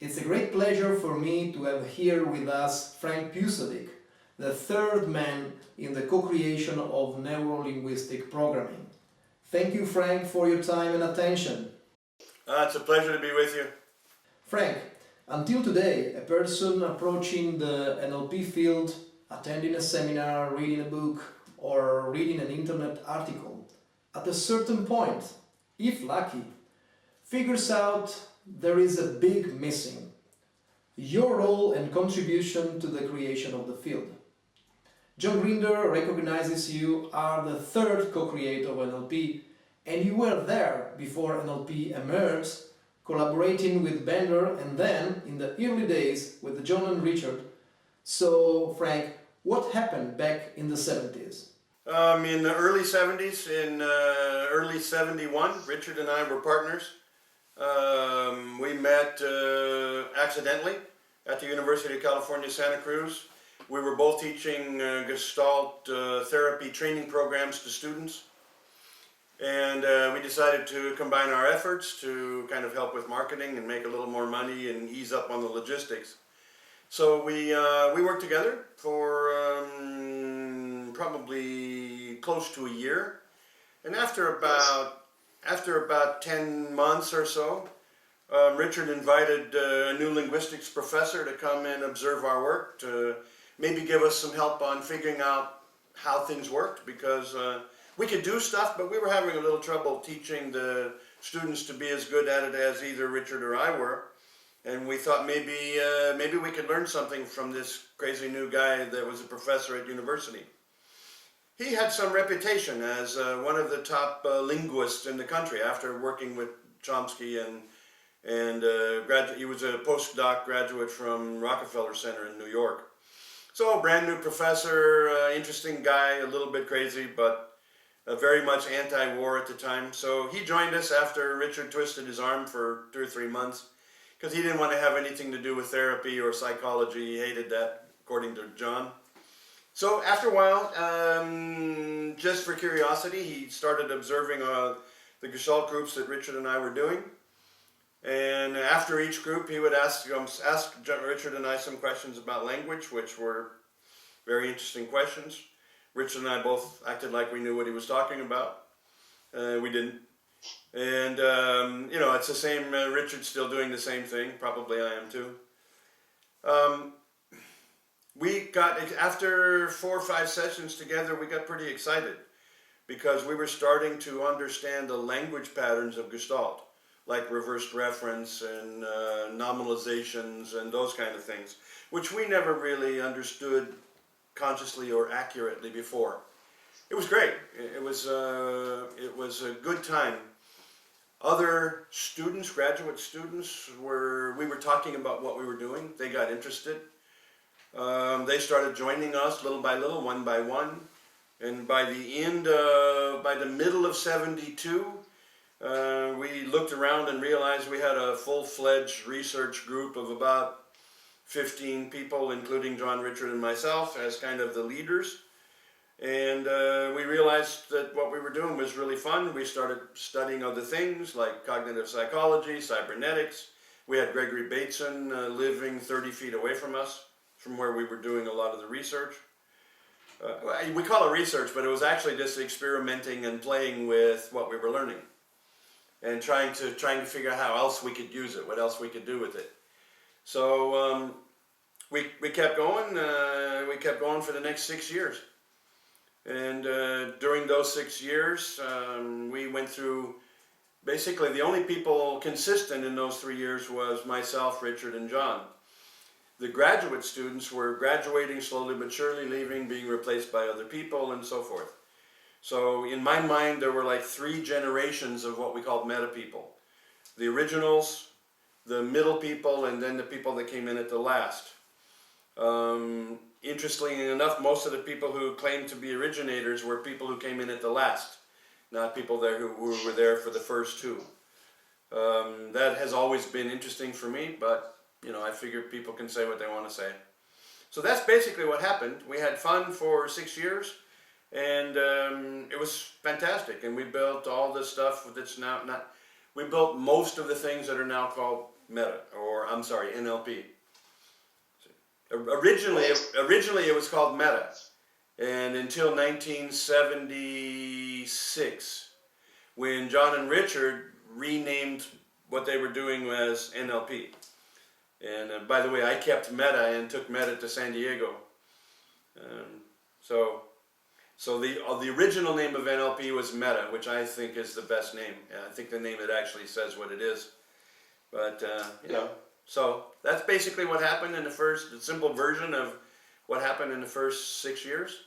It's a great pleasure for me to have here with us Frank Pucelik, the third man in the co-creation of Neuro-linguistic programming. Thank you, Frank, for your time and attention. It's a pleasure to be with you. Frank, until today, a person approaching the NLP field, attending a seminar, reading a book, or reading an internet article, at a certain point, if lucky, figures out there is a big missing: your role and contribution to the creation of the field. John Grinder recognizes you are the third co-creator of NLP, and you were there before NLP emerged, collaborating with Bandler and then, in the early days, with John and Richard. So, Frank, what happened back in the 70s? In the early 70s, in early 71, Richard and I were partners. We met accidentally at the University of California, Santa Cruz. We were both teaching Gestalt therapy training programs to students. And we decided to combine our efforts to kind of help with marketing and make a little more money and ease up on the logistics. So we worked together for probably close to a year. And after about 10 months or so, Richard invited a new linguistics professor to come and observe our work, to maybe give us some help on figuring out how things worked, because we could do stuff, but we were having a little trouble teaching the students to be as good at it as either Richard or I were. And we thought maybe we could learn something from this crazy new guy that was a professor at university. He had some reputation as one of the top linguists in the country after working with Chomsky, and he was a postdoc graduate from Rockefeller Center in New York. So, brand new professor, interesting guy, a little bit crazy, but very much anti-war at the time. So he joined us after Richard twisted his arm for 2 or 3 months, because he didn't want to have anything to do with therapy or psychology. He hated that, according to John. So after a while, just for curiosity, he started observing the Gestalt groups that Richard and I were doing. And after each group, he would ask Richard and I some questions about language, which were very interesting questions. Richard and I both acted like we knew what he was talking about. We didn't. And, it's the same, Richard's still doing the same thing. Probably I am too. After 4 or 5 sessions together, we got pretty excited, because we were starting to understand the language patterns of Gestalt, like reversed reference and nominalizations and those kind of things, which we never really understood consciously or accurately before. It was great. It was a good time. Other students, graduate students, we were talking about what we were doing. They got interested. They started joining us little by little, one by one. And by the middle of 72, we looked around and realized we had a full-fledged research group of about 15 people, including John, Richard, and myself, as kind of the leaders. And we realized that what we were doing was really fun. We started studying other things like cognitive psychology, cybernetics. We had Gregory Bateson living 30 feet away from us, from where we were doing a lot of the research. We call it research, but it was actually just experimenting and playing with what we were learning, and trying to figure out how else we could use it, what else we could do with it. So we kept going. We kept going for the next 6 years. And during those 6 years, we went through, basically the only people consistent in those 3 years was myself, Richard, and John. The graduate students were graduating slowly but surely, leaving, being replaced by other people, and so forth. So in my mind, there were like 3 generations of what we called meta people. The originals, the middle people, and then the people that came in at the last. Interestingly enough, most of the people who claimed to be originators were people who came in at the last, not people there who were there for the first 2. That has always been interesting for me, but I figure people can say what they want to say. So that's basically what happened. We had fun for 6 years, and it was fantastic. And we built all this stuff that's now we built most of the things that are now called meta or I'm sorry, NLP. Originally it was called Meta, and until 1976, when John and Richard renamed what they were doing as NLP. And by the way, I kept Meta and took Meta to San Diego. So the original name of NLP was Meta, which I think is the best name. I think the name it actually says what it is. But you know, so that's basically what happened in the simple version of what happened in the first 6 years.